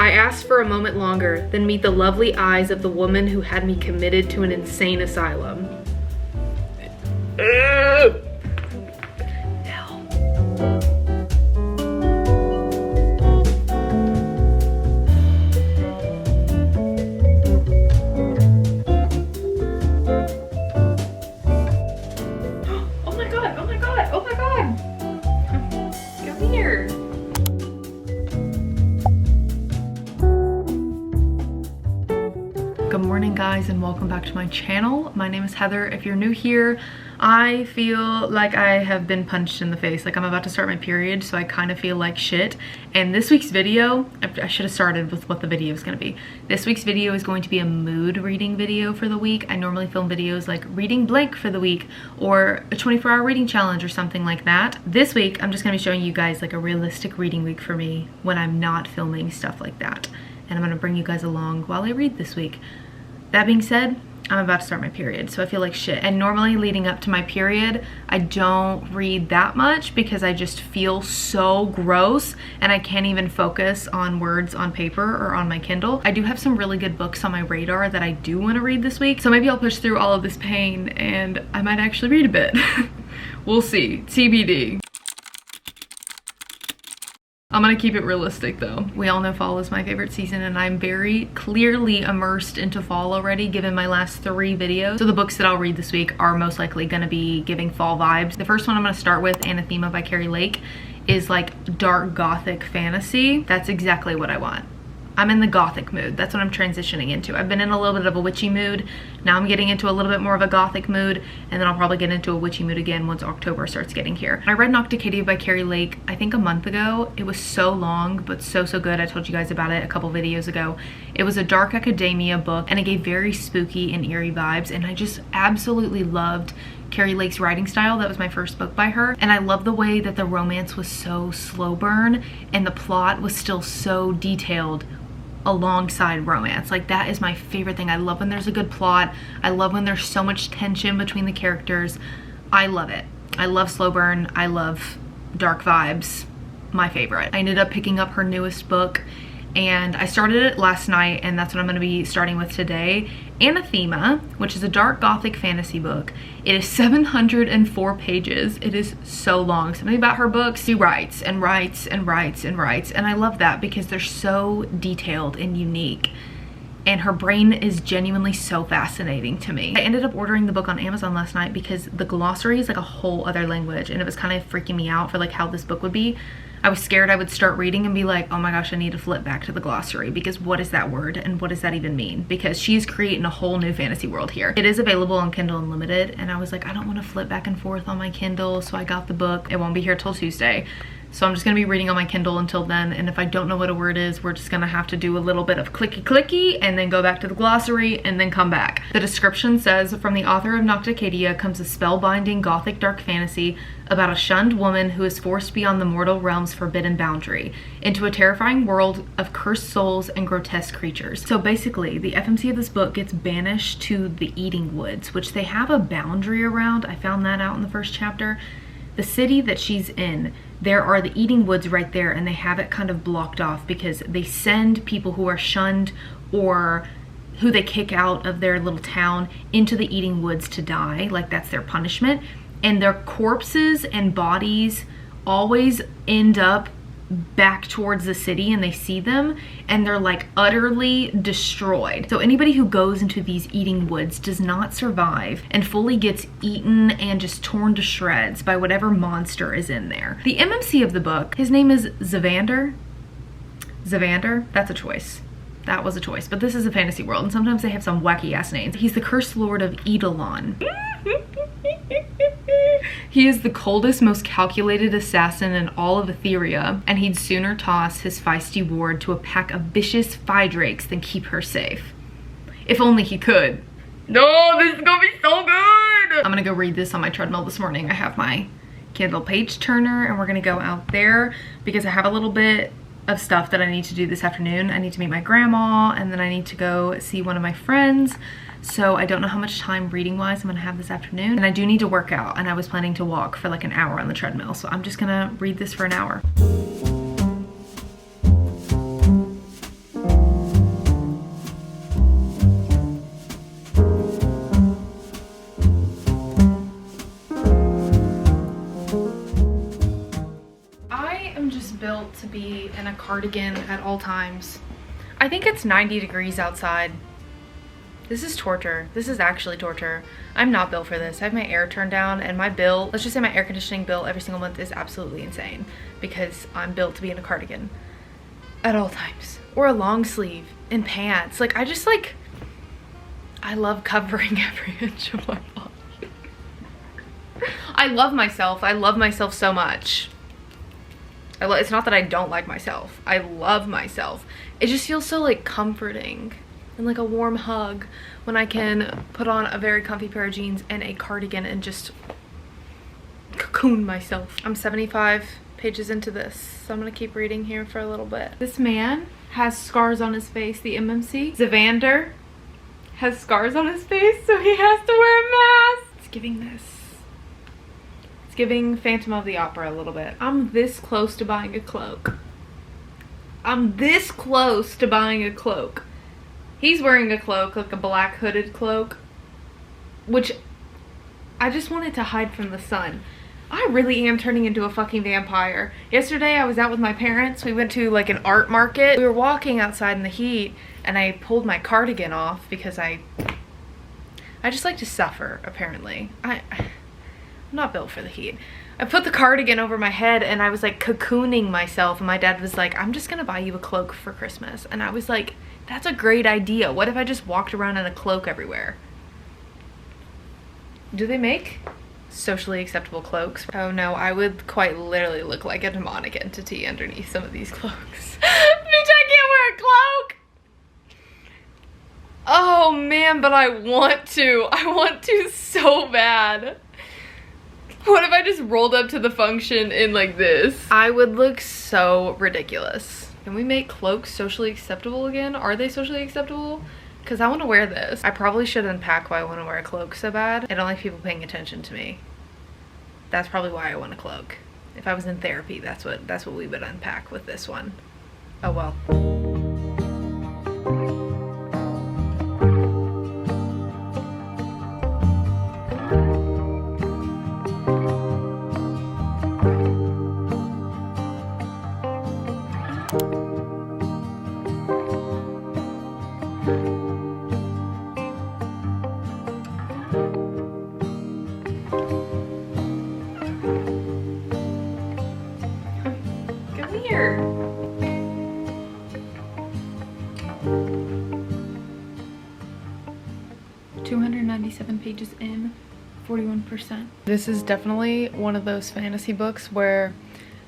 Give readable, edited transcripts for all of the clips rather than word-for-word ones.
I asked for a moment longer, then meet the lovely eyes of the woman who had me committed to an insane asylum. Hell. Oh my god, oh my god, oh my god! Come here. Good morning guys and welcome back to my channel. My name is Heather. If you're new here, I feel like I have been punched in the face. Like I'm about to start my period, so I kind of feel like shit. And this week's video, I should have started with what the video is going to be. This week's video is going to be a mood reading video for the week. I normally film videos like reading blank for the week or a 24-hour reading challenge or something like that. This week, I'm just going to be showing you guys like a realistic reading week for me when I'm not filming stuff like that. And I'm going to bring you guys along while I read this week. That being said, I'm about to start my period, so I feel like shit. And normally leading up to my period, I don't read that much because I just feel so gross and I can't even focus on words on paper or on my Kindle. I do have some really good books on my radar that I do want to read this week, so maybe I'll push through all of this pain and I might actually read a bit. We'll see. TBD. I'm gonna keep it realistic though. We all know fall is my favorite season and I'm very clearly immersed into fall already given my last 3 videos. So the books that I'll read this week are most likely gonna be giving fall vibes. The first one I'm gonna start with, Anathema by Carrie Lake, is like dark gothic fantasy. That's exactly what I want. I'm in the gothic mood. That's what I'm transitioning into. I've been in a little bit of a witchy mood. Now I'm getting into a little bit more of a gothic mood, and then I'll probably get into a witchy mood again once October starts getting here. I read Nocticadia by Carrie Lake, I think a month ago. It was so long, but so good. I told you guys about it a couple videos ago. It was a dark academia book, and it gave very spooky and eerie vibes, and I just absolutely loved Carrie Lake's writing style. That was my first book by her. And I love the way that the romance was so slow burn, and the plot was still so detailed alongside romance. Like that is my favorite thing. I love when there's a good plot. I love when there's so much tension between the characters. I love it. I love slow burn. I love dark vibes. My favorite. I ended up picking up her newest book and I started it last night, and that's what I'm going to be starting with today. Anathema, which is a dark gothic fantasy book. It is 704 pages. It is so long. Something about her books, she writes and writes and writes and writes, and I love that because they're so detailed and unique. And her brain is genuinely so fascinating to me. I ended up ordering the book on Amazon last night because the glossary is like a whole other language, and it was kind of freaking me out for like how this book would be. I was scared I would start reading and be like, oh my gosh, I need to flip back to the glossary because what is that word and what does that even mean? Because she's creating a whole new fantasy world here. It is available on Kindle Unlimited, and I was like, I don't want to flip back and forth on my Kindle, so I got the book. It won't be here till Tuesday. So I'm just gonna be reading on my Kindle until then, and if I don't know what a word is, we're just gonna have to do a little bit of clicky and then go back to the glossary and then come back. The description says, from the author of Nocticadia comes a spellbinding gothic dark fantasy about a shunned woman who is forced beyond the mortal realm's forbidden boundary into a terrifying world of cursed souls and grotesque creatures. So basically, the FMC of this book gets banished to the Eating Woods, which they have a boundary around. I found that out in the first chapter. The city that she's in, there are the Eating Woods right there, and they have it kind of blocked off because they send people who are shunned or who they kick out of their little town into the Eating Woods to die. Like that's their punishment. And their corpses and bodies always end up back towards the city, and they see them and they're like utterly destroyed. So anybody who goes into these Eating Woods does not survive and fully gets eaten and just torn to shreds by whatever monster is in there. The MMC of the book, his name is Zavander. Zavander, that's a choice. That was a choice, but this is a fantasy world and sometimes they have some wacky ass names. He's the cursed lord of Eidolon. He is the coldest, most calculated assassin in all of Etheria, and he'd sooner toss his feisty ward to a pack of vicious fydrakes than keep her safe. If only he could. No, this is gonna be so good! I'm gonna go read this on my treadmill this morning. I have my Kindle page turner, and we're gonna go out there because I have a little bit of stuff that I need to do this afternoon. I need to meet my grandma, and then I need to go see one of my friends. So I don't know how much time reading wise I'm gonna have this afternoon, and I do need to work out, and I was planning to walk for like an hour on the treadmill, so I'm just gonna read this for an hour. built to be in a cardigan at all times. I think it's 90 degrees outside. This is torture. This is actually torture. I'm not built for this. I have my air turned down and my bill, let's just say my air conditioning bill every single month is absolutely insane because I'm built to be in a cardigan at all times. Or a long sleeve and pants. Like I love covering every inch of my body. I love myself. I love myself so much. It's not that I don't like myself. I love myself. It just feels so like comforting and like a warm hug when I can put on a very comfy pair of jeans and a cardigan and just cocoon myself. I'm 75 pages into this, so I'm gonna keep reading here for a little bit. This man has scars on his face. The MMC, Zavander, has scars on his face, so he has to wear a mask. It's giving this. It's giving Phantom of the Opera a little bit. I'm this close to buying a cloak. I'm this close to buying a cloak. He's wearing a cloak, like a black hooded cloak, which I just wanted to hide from the sun. I really am turning into a fucking vampire. Yesterday I was out with my parents. We went to like an art market. We were walking outside in the heat and I pulled my cardigan off because I just like to suffer, apparently. I'm not built for the heat. I put the cardigan over my head and I was like cocooning myself, and my dad was like, I'm just gonna buy you a cloak for Christmas. And I was like, that's a great idea. What if I just walked around in a cloak everywhere? Do they make socially acceptable cloaks? Oh no, I would quite literally look like a demonic entity underneath some of these cloaks. Bitch, I can't wear a cloak! Oh man, but I want to. I want to so bad. What if I just rolled up to the function in like this? I would look so ridiculous. Can we make cloaks socially acceptable again? Are they socially acceptable? Because I want to wear this. I probably should unpack why I want to wear a cloak so bad. I don't like people paying attention to me. That's probably why I want a cloak. If I was in therapy, that's what we would unpack with this one. Oh well. 297 pages in, 41%. This is definitely one of those fantasy books where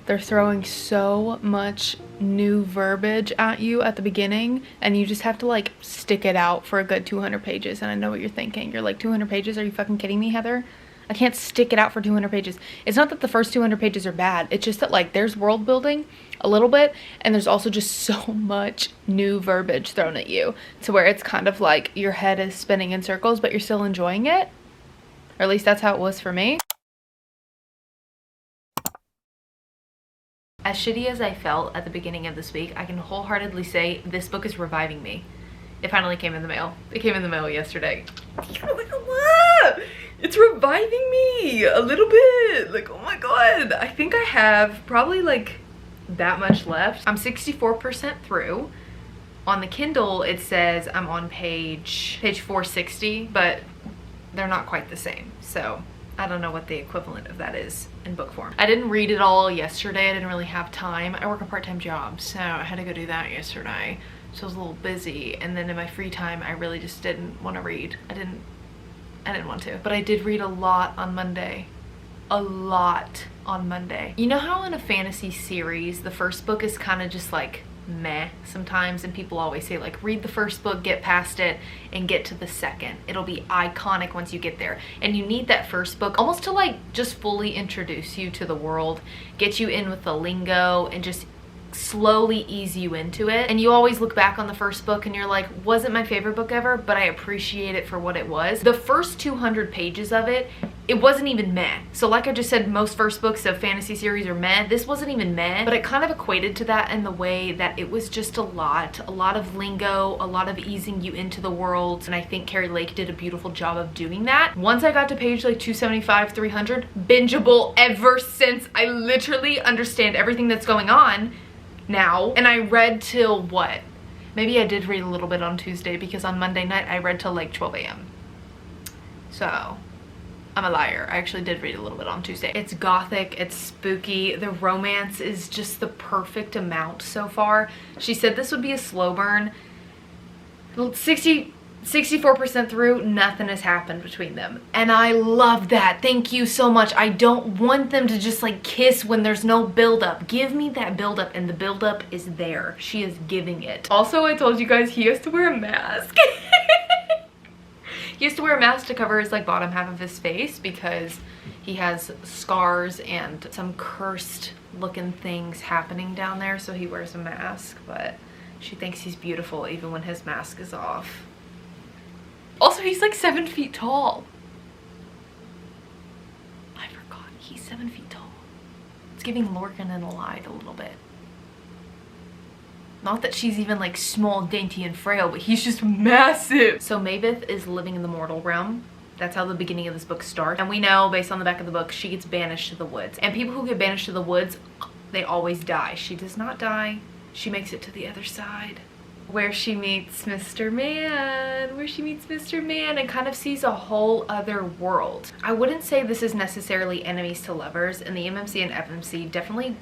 they're throwing so much new verbiage at you at the beginning and you just have to like stick it out for a good 200 pages. And I know what you're thinking. You're like, 200 pages? Are you fucking kidding me, Heather? I can't stick it out for 200 pages. It's not that the first 200 pages are bad. It's just that like there's world building a little bit and there's also just so much new verbiage thrown at you to where it's kind of like your head is spinning in circles, but you're still enjoying it. Or at least that's how it was for me. As shitty as I felt at the beginning of this week, I can wholeheartedly say this book is reviving me. It finally came in the mail. It came in the mail yesterday. It's reviving me a little bit. Like, oh my god. I think I have probably like that much left. I'm 64% through. On the Kindle, it says I'm on page 460, but they're not quite the same. So I don't know what the equivalent of that is in book form. I didn't read it all yesterday. I didn't really have time. I work a part-time job, so I had to go do that yesterday. So I was a little busy, and then in my free time, I really just didn't want to read. I didn't want to. But I did read a lot on Monday. A lot on Monday. You know how in a fantasy series, the first book is kind of just like meh sometimes, and people always say like read the first book, get past it, and get to the second. It'll be iconic once you get there. And you need that first book almost to like just fully introduce you to the world, get you in with the lingo, and just slowly ease you into it. And you always look back on the first book and you're like, wasn't my favorite book ever, but I appreciate it for what it was. The first 200 pages of it it wasn't even meh. So like I just said, most first books of fantasy series are meh. This wasn't even meh, but it kind of equated to that in the way that it was just a lot of lingo, a lot of easing you into the world. And I think Carrie Lake did a beautiful job of doing that. Once I got to page like 275, 300, bingeable ever since. I literally understand everything that's going on now. And I read till what? Maybe I did read a little bit on Tuesday because on Monday night I read till like 12 a.m. So I'm a liar. I actually did read a little bit on Tuesday. It's gothic, it's spooky. The romance is just the perfect amount so far. She said this would be a slow burn. 64% through, nothing has happened between them. And I love that. Thank you so much. I don't want them to just like kiss when there's no buildup. Give me that buildup, and the buildup is there. She is giving it. Also, I told you guys he has to wear a mask. He has to wear a mask to cover his like bottom half of his face because he has scars and some cursed looking things happening down there, so he wears a mask. But she thinks he's beautiful even when his mask is off. Also, he's like 7 feet tall. I forgot, he's 7 feet tall. It's giving Lorcan and Allied a little bit. Not that she's even like small, dainty, and frail, but he's just massive. So Maveth is living in the mortal realm. That's how the beginning of this book starts. And we know, based on the back of the book, she gets banished to the woods. And people who get banished to the woods, they always die. She does not die. She makes it to the other side, where she meets Mr. Man. And kind of sees a whole other world. I wouldn't say this is necessarily enemies to lovers, and the MMC and FMC definitely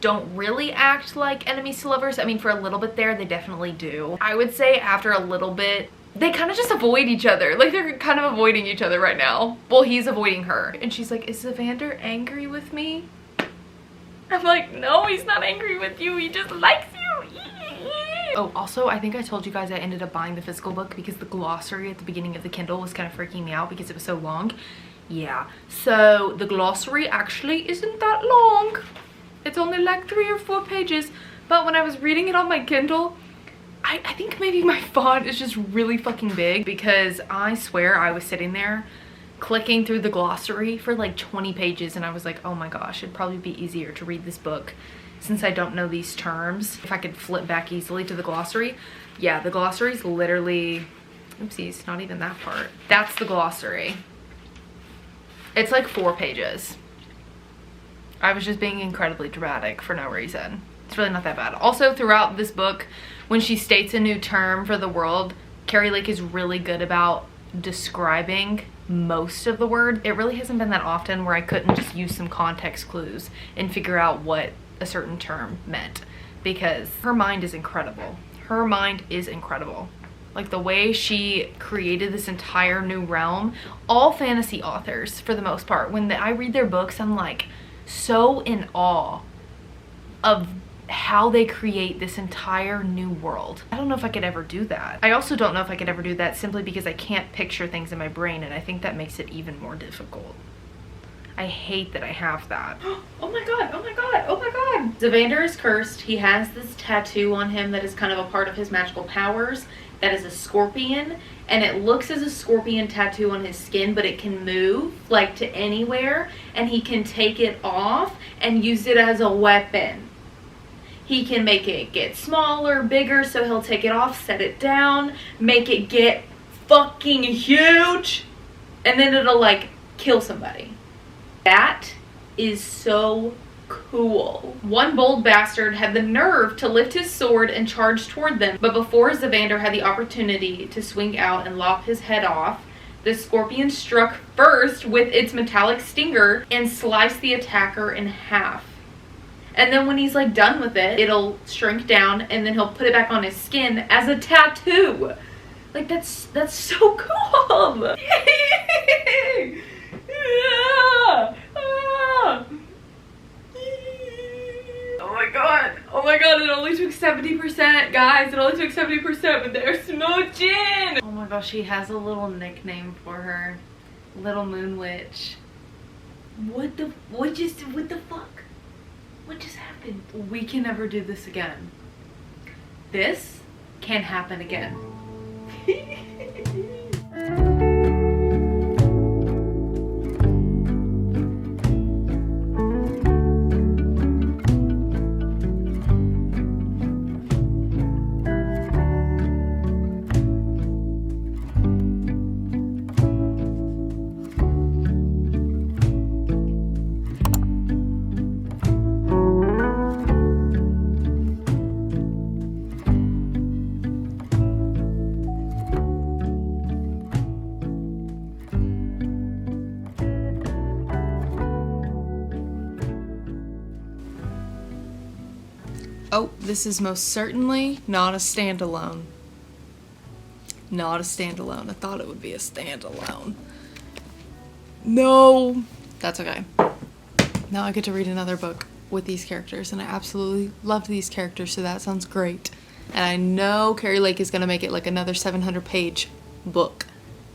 don't really act like enemies to lovers. I mean, for a little bit there, they definitely do. I would say after a little bit, they kind of just avoid each other. Like, they're kind of avoiding each other right now. Well, he's avoiding her. And she's like, is Evander angry with me? I'm like, no, he's not angry with you. He just likes you. Oh, also, I think I told you guys I ended up buying the physical book because the glossary at the beginning of the Kindle was kind of freaking me out because it was so long. Yeah, so the glossary actually isn't that long. It's only like 3 or 4 pages, but when I was reading it on my Kindle, I think maybe my font is just really fucking big, because I swear I was sitting there clicking through the glossary for like 20 pages and I was like, oh my gosh, it'd probably be easier to read this book since I don't know these terms if I could flip back easily to the glossary. Yeah, the glossary is literally, oopsies, not even that part. That's the glossary. It's like 4 pages. I was just being incredibly dramatic for no reason. It's really not that bad. Also, throughout this book, when she states a new term for the world, Carrie Lake is really good about describing most of the word. It really hasn't been that often where I couldn't just use some context clues and figure out what a certain term meant, because her mind is incredible. Her mind is incredible. Like, the way she created this entire new realm. All fantasy authors, for the most part, when I read their books, I'm like so in awe of how they create this entire new world. I don't know if I could ever do that. I also don't know if I could ever do that simply because I can't picture things in my brain, and I think that makes it even more difficult. I hate that I have that. Oh my god, oh my god, oh my god. Evander is cursed. He has this tattoo on him that is kind of a part of his magical powers. That is a scorpion, and it looks as a scorpion tattoo on his skin, but it can move like to anywhere, and he can take it off and use it as a weapon. He can make it get smaller, bigger, so he'll take it off, set it down, make it get fucking huge, and then it'll like kill somebody. That is so cool. One bold bastard had the nerve to lift his sword and charge toward them, but before Evander had the opportunity to swing out and lop his head off, the scorpion struck first with its metallic stinger and sliced the attacker in half. And then when he's like done with it, it'll shrink down, and then he'll put it back on his skin as a tattoo. Like, that's so cool. Oh my god, it only took 70%, guys. It only took 70%, but they're smooching. Oh my gosh, he has a little nickname for her. Little Moon Witch. What the fuck? What just happened? We can never do this again. This can happen again. Oh, this is most certainly not a standalone. Not a standalone. I thought it would be a standalone. No. That's okay. Now I get to read another book with these characters, and I absolutely love these characters, so that sounds great. And I know Carrie Lake is going to make it like another 700-page book.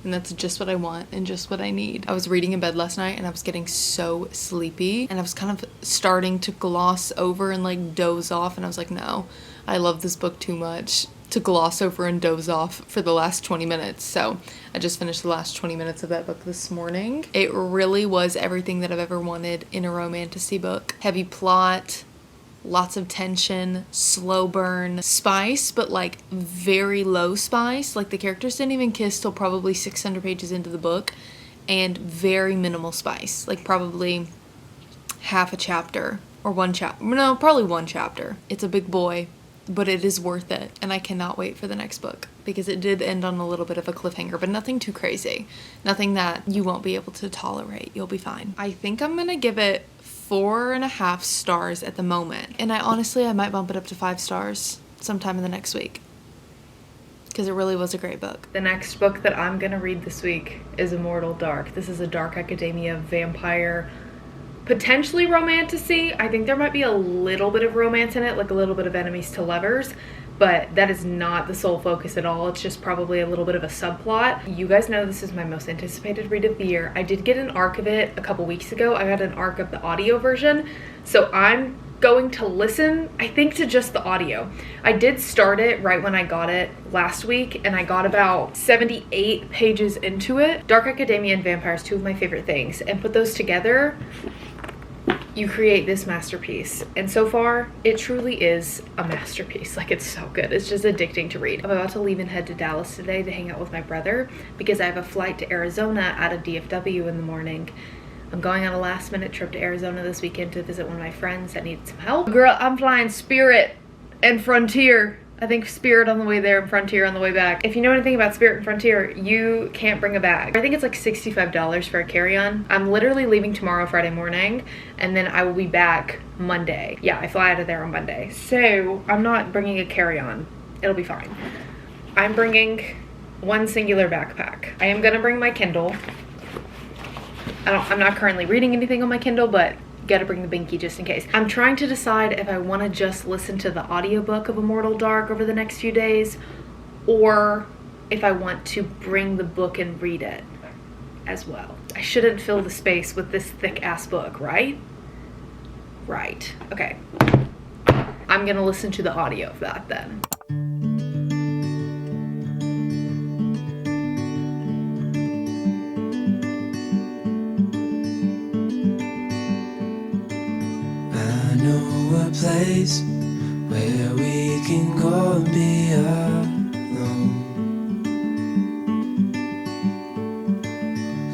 And that's just what I want and just what I need. I was reading in bed last night and I was getting so sleepy, and I was kind of starting to gloss over and like doze off, and I was like, no, I love this book too much to gloss over and doze off for the last 20 minutes. So I just finished the last 20 minutes of that book this morning. It really was everything that I've ever wanted in a romantasy book. Heavy plot, lots of tension, slow burn, spice, but like very low spice. Like the characters didn't even kiss till probably 600 pages into the book, and very minimal spice. Like probably half a chapter or one chapter. No, probably one chapter. It's a big boy, but it is worth it, and I cannot wait for the next book because it did end on a little bit of a cliffhanger, but nothing too crazy. Nothing that you won't be able to tolerate. You'll be fine. I think I'm gonna give it 4.5 stars at the moment, and I might bump it up to 5 stars sometime in the next week because it really was a great book. The next book that I'm gonna read this week is Immortal Dark. This is a dark academia vampire, potentially romantasy. I think there might be a little bit of romance in it, like a little bit of enemies to lovers, but that is not the sole focus at all. It's just probably a little bit of a subplot. You guys know this is my most anticipated read of the year. I did get an arc of it a couple weeks ago. I got an arc of the audio version, so I'm going to listen, I think, to just the audio. I did start it right when I got it last week, and I got about 78 pages into it. Dark academia and vampires, two of my favorite things, and put those together, you create this masterpiece. And so far, it truly is a masterpiece. Like, it's so good. It's just addicting to read. I'm about to leave and head to Dallas today to hang out with my brother because I have a flight to Arizona out of DFW in the morning. I'm going on a last minute trip to Arizona this weekend to visit one of my friends that needs some help. Girl, I'm flying Spirit and Frontier. I think Spirit on the way there and Frontier on the way back. If you know anything about Spirit and Frontier, you can't bring a bag. I think it's like $65 for a carry-on. I'm literally leaving tomorrow, Friday morning, and then I will be back Monday. Yeah, I fly out of there on Monday. So I'm not bringing a carry-on. It'll be fine. I'm bringing one singular backpack. I am gonna bring my Kindle. I'm not currently reading anything on my Kindle, but gotta bring the binky just in case. I'm trying to decide if I want to just listen to the audiobook of Immortal Dark over the next few days, or if I want to bring the book and read it as well. I shouldn't fill the space with this thick ass book, right? Right. Okay. I'm gonna listen to the audio of that then. A place where we can go and be alone.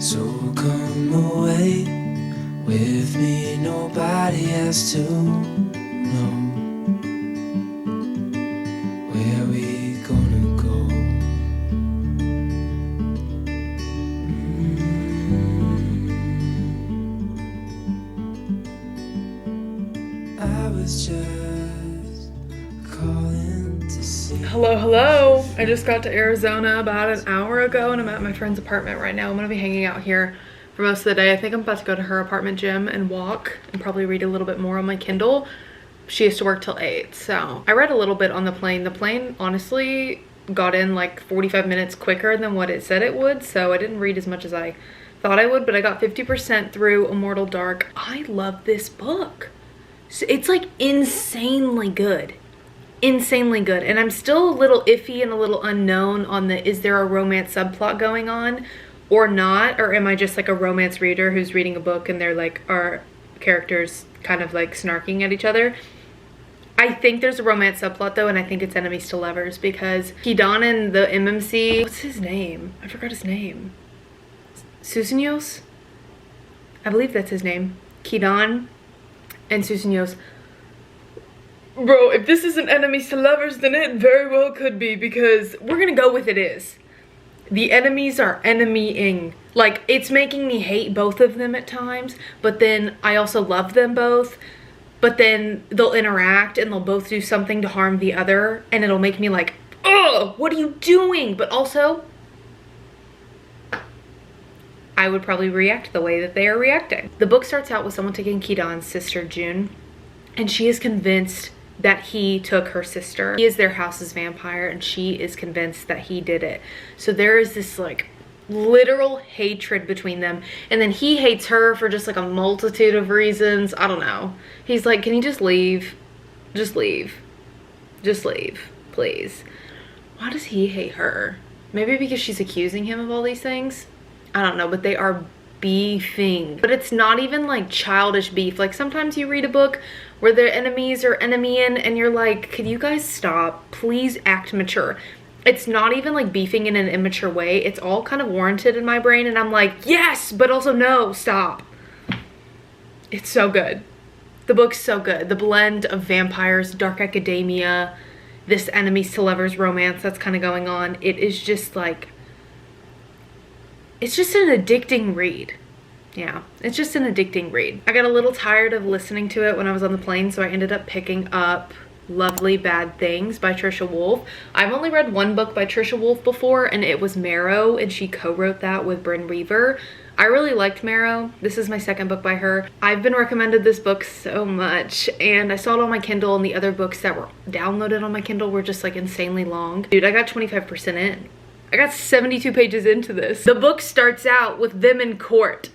So come away with me, nobody has to know where we gonna go. I was just calling to see. Hello. I just got to Arizona about an hour ago, and I'm at my friend's apartment right now. I'm gonna be hanging out here for most of the day. I think I'm about to go to her apartment gym and walk and probably read a little bit more on my Kindle. She has to work till 8, so I read a little bit on the plane. The plane honestly got in like 45 minutes quicker than what it said it would, so I didn't read as much as I thought I would, but I got 50% through Immortal Dark. I love this book. It's like insanely good. Insanely good. And I'm still a little iffy and a little unknown on the, is there a romance subplot going on or not? Or am I just like a romance reader who's reading a book and they're like, are characters kind of like snarking at each other? I think there's a romance subplot though, and I think it's enemies to lovers because Kidan and the MMC, what's his name? I forgot his name. Susanios? I believe that's his name. Kidan and Susanios. Bro, if this isn't enemies to lovers, then it very well could be, because we're gonna go with it is. The enemies are enemying. Like, it's making me hate both of them at times, but then I also love them both. but then they'll interact and they'll both do something to harm the other, and it'll make me like, oh, what are you doing? But also, I would probably react the way that they are reacting. The book starts out with someone taking Ki-Don's sister, June, and she is convinced that he took her sister. He is their house's vampire, and she is convinced that he did it. So there is this like literal hatred between them, and then he hates her for just like a multitude of reasons. I don't know. He's like, can you just leave? Just leave. Just leave, please. Why does he hate her? Maybe because she's accusing him of all these things? I don't know, but they are beefing. But it's not even like childish beef. Like sometimes you read a book where their enemies are enemying and you're like, could you guys stop? Please act mature. It's not even like beefing in an immature way. It's all kind of warranted in my brain, and I'm like, yes, but also no, stop. It's so good. The book's so good. The blend of vampires, dark academia, this enemies to lovers romance that's kind of going on. It is just like, it's just an addicting read. Yeah, it's just an addicting read. I got a little tired of listening to it when I was on the plane, so I ended up picking up Lovely Bad Things by Trisha Wolfe. I've only read one book by Trisha Wolfe before, and it was Marrow, and she co-wrote that with Bryn Reaver. I really liked Marrow. This is my second book by her. I've been recommended this book so much, and I saw it on my Kindle, and the other books that were downloaded on my Kindle were just like insanely long. Dude, I got 25% in. I got 72 pages into this. The book starts out with them in court.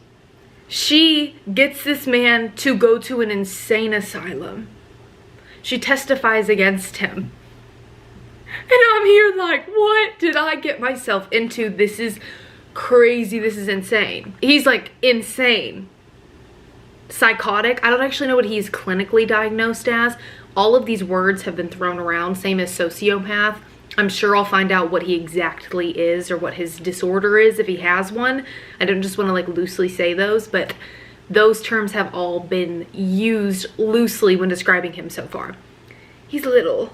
She gets this man to go to an insane asylum. She testifies against him. And I'm here like, what did I get myself into? This is crazy. This is insane. He's like insane. Psychotic. I don't actually know what he's clinically diagnosed as. All of these words have been thrown around, same as sociopath. I'm sure I'll find out what he exactly is or what his disorder is if he has one. I don't just want to like loosely say those, but those terms have all been used loosely when describing him so far. He's little,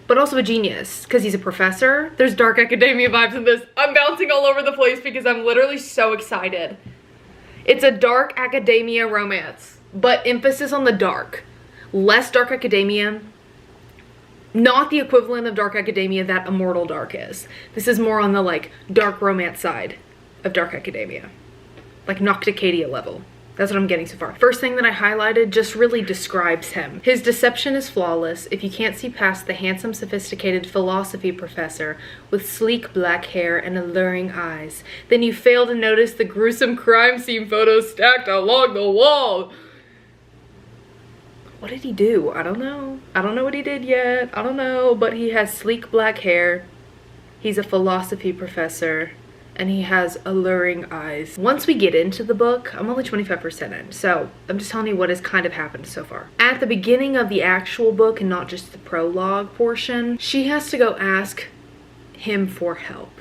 but also a genius because he's a professor. There's dark academia vibes in this. I'm bouncing all over the place because I'm literally so excited. It's a dark academia romance, but emphasis on the dark. Less dark academia. Not the equivalent of dark academia that Immortal Dark is. This is more on the like dark romance side of dark academia. Like Nocticadia level. That's what I'm getting so far. First thing that I highlighted just really describes him. His deception is flawless. If you can't see past the handsome, sophisticated philosophy professor with sleek black hair and alluring eyes, then you fail to notice the gruesome crime scene photos stacked along the wall. What did he do? I don't know. I don't know what he did yet. I don't know, but he has sleek black hair. He's a philosophy professor, and he has alluring eyes. Once we get into the book, I'm only 25% in, so I'm just telling you what has kind of happened so far. At the beginning of the actual book, and not just the prologue portion, she has to go ask him for help.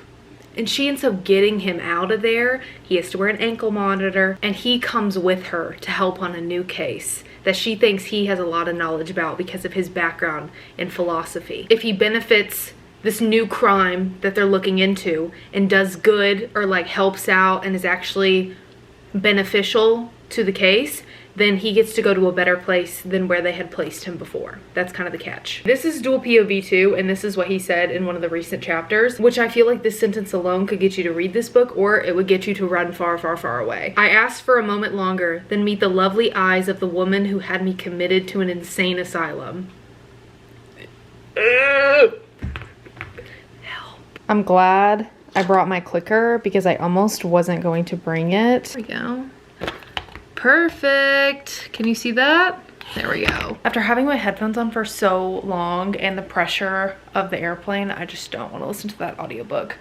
And she ends up getting him out of there. He has to wear an ankle monitor, and he comes with her to help on a new case that she thinks he has a lot of knowledge about because of his background in philosophy. If he benefits this new crime that they're looking into and does good or like helps out and is actually beneficial to the case, then he gets to go to a better place than where they had placed him before. That's kind of the catch. This is dual POV too, and this is what he said in one of the recent chapters, which I feel like this sentence alone could get you to read this book, or it would get you to run far, far, far away. I asked for a moment longer, then meet the lovely eyes of the woman who had me committed to an insane asylum. Help. I'm glad I brought my clicker because I almost wasn't going to bring it. There we go. Perfect. Can you see that? There we go. After having my headphones on for so long and the pressure of the airplane, I just don't want to listen to that audiobook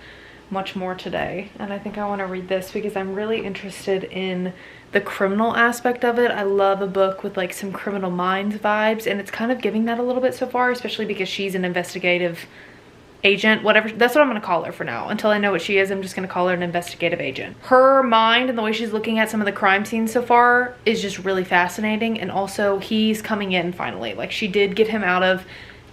much more today. And I think I want to read this because I'm really interested in the criminal aspect of it. I love a book with like some Criminal Minds vibes, and it's kind of giving that a little bit so far, especially because she's an investigative agent, whatever. That's what I'm gonna call her for now. Until I know what she is, I'm just gonna call her an investigative agent. Her mind and the way she's looking at some of the crime scenes so far is just really fascinating. And also he's coming in finally. Like, she did get him out of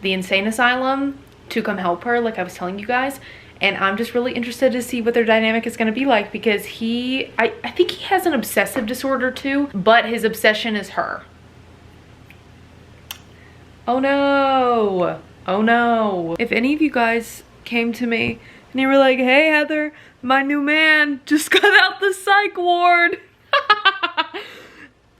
the insane asylum to come help her, like I was telling you guys. And I'm just really interested to see what their dynamic is gonna be like, because I think he has an obsessive disorder too, but his obsession is her. Oh no. Oh no. If any of you guys came to me and you were like, hey Heather, my new man just got out the psych ward.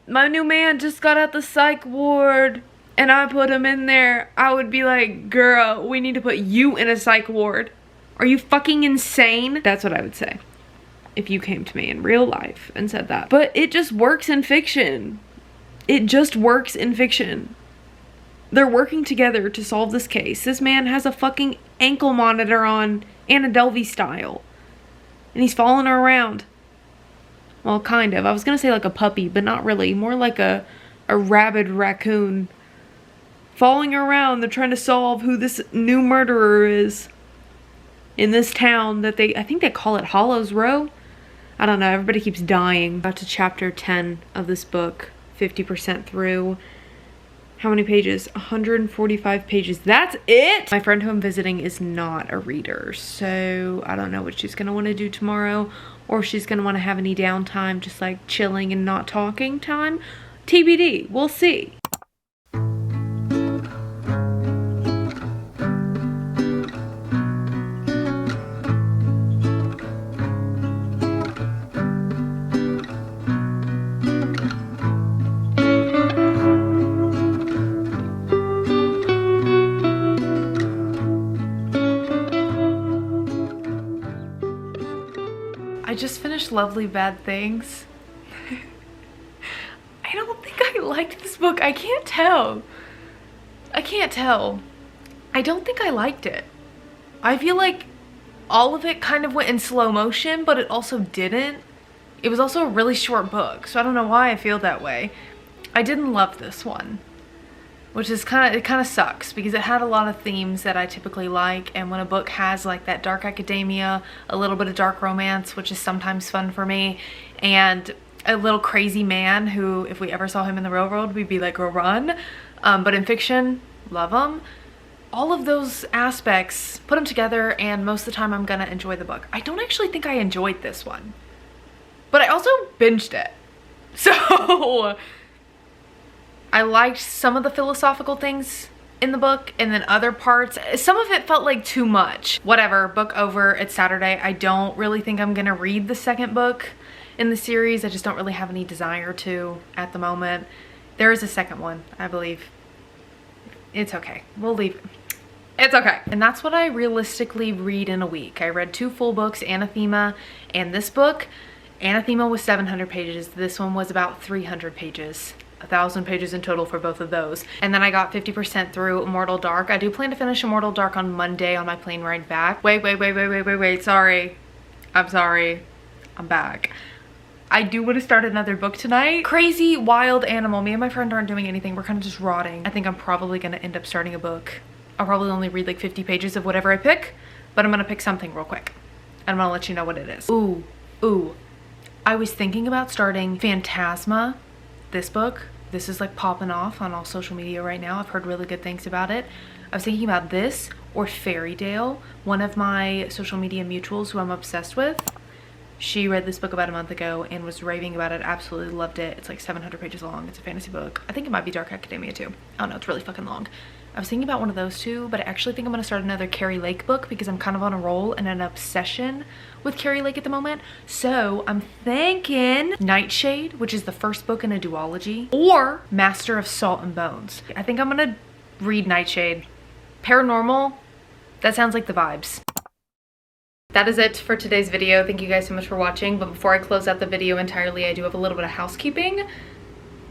My new man just got out the psych ward and I put him in there, I would be like, girl, we need to put you in a psych ward. Are you fucking insane? That's what I would say if you came to me in real life and said that. But it just works in fiction. It just works in fiction. They're working together to solve this case. This man has a fucking ankle monitor on, Anna Delvey style. And he's following her around. Well, kind of. I was gonna say like a puppy, but not really. More like a rabid raccoon. Following her around, they're trying to solve who this new murderer is. In this town that I think they call it Hollows Row. I don't know, everybody keeps dying. About to chapter 10 of this book, 50% through. How many pages? 145 pages. That's it! My friend who I'm visiting is not a reader, so I don't know what she's gonna want to do tomorrow, or if she's gonna want to have any downtime, just like chilling and not talking time. TBD, we'll see. I just finished Lovely Bad Things. I don't think I liked this book. I can't tell. I can't tell. I don't think I liked it. I feel like all of it kind of went in slow motion, but it also didn't. It was also a really short book, so I don't know why I feel that way. I didn't love this one, which is it kind of sucks because it had a lot of themes that I typically like, and when a book has like that dark academia, a little bit of dark romance, which is sometimes fun for me, and a little crazy man who, if we ever saw him in the real world, we'd be like, go run. But in fiction, love him. All of those aspects, put them together, and most of the time I'm gonna enjoy the book. I don't actually think I enjoyed this one, but I also binged it. So I liked some of the philosophical things in the book, and then other parts, some of it felt like too much. Whatever, book over, it's Saturday. I don't really think I'm gonna read the second book in the series. I just don't really have any desire to at the moment. There is a second one, I believe. It's okay, we'll leave it. It's okay. And that's what I realistically read in a week. I read 2 full books, Anathema and this book. Anathema was 700 pages. This one was about 300 pages. 1,000 pages in total for both of those. And then I got 50% through Immortal Dark. I do plan to finish Immortal Dark on Monday on my plane ride back. Wait, sorry. I'm sorry. I'm back. I do want to start another book tonight. Crazy Wild Animal. Me and my friend aren't doing anything. We're kind of just rotting. I think I'm probably going to end up starting a book. I'll probably only read like 50 pages of whatever I pick, but I'm going to pick something real quick. And I'm going to let you know what it is. Ooh. I was thinking about starting Phantasma. This book, this is like popping off on all social media right now. I've heard really good things about it. I was thinking about this or Fairy Tale. One of my social media mutuals who I'm obsessed with, she read this book about a month ago and was raving about it, absolutely loved it. It's like 700 pages long. It's a fantasy book. I think it might be Dark Academia too. I don't know, it's really fucking long. I was thinking about one of those two, but I actually think I'm gonna start another Carrie Lake book because I'm kind of on a roll and an obsession with Carrie Lake at the moment. So I'm thinking Nightshade, which is the first book in a duology, or Master of Salt and Bones. I think I'm gonna read Nightshade. Paranormal, that sounds like the vibes. That is it for today's video. Thank you guys so much for watching. But before I close out the video entirely, I do have a little bit of housekeeping.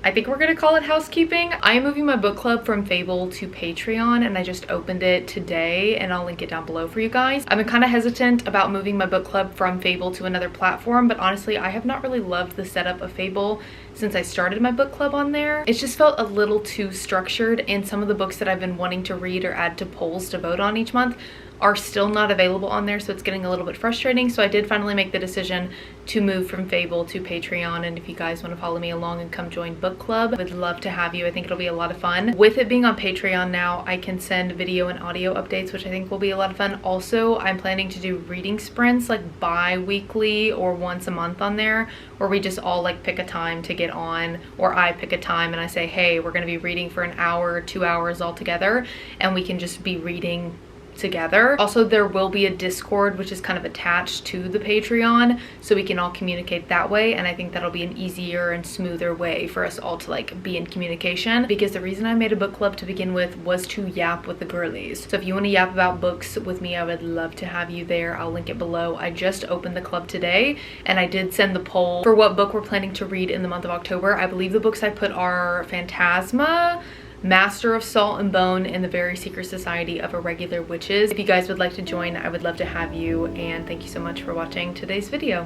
I think we're gonna call it housekeeping. I am moving my book club from Fable to Patreon, and I just opened it today, and I'll link it down below for you guys. I've been kind of hesitant about moving my book club from Fable to another platform, but honestly, I have not really loved the setup of Fable since I started my book club on there. It's just felt a little too structured, and some of the books that I've been wanting to read or add to polls to vote on each month are still not available on there, so it's getting a little bit frustrating. So I did finally make the decision to move from Fable to Patreon, and if you guys want to follow me along and come join book club, I would love to have you. I think it'll be a lot of fun. With it being on Patreon now, I can send video and audio updates, which I think will be a lot of fun. Also, I'm planning to do reading sprints like bi-weekly or once a month on there, where we just all like pick a time to get on, or I pick a time and I say, hey, we're going to be reading for an hour, 2 hours all together, and we can just be reading together. Also, there will be a Discord which is kind of attached to the Patreon, so we can all communicate that way, and I think that'll be an easier and smoother way for us all to like be in communication, because the reason I made a book club to begin with was to yap with the girlies. So if you want to yap about books with me, I would love to have you there. I'll link it below. I just opened the club today, and I did send the poll for what book we're planning to read in the month of October. I believe the books I put are Phantasma, Master of Salt and Bone, and the Very Secret Society of Irregular Witches. If you guys would like to join, I would love to have you, and thank you so much for watching today's video.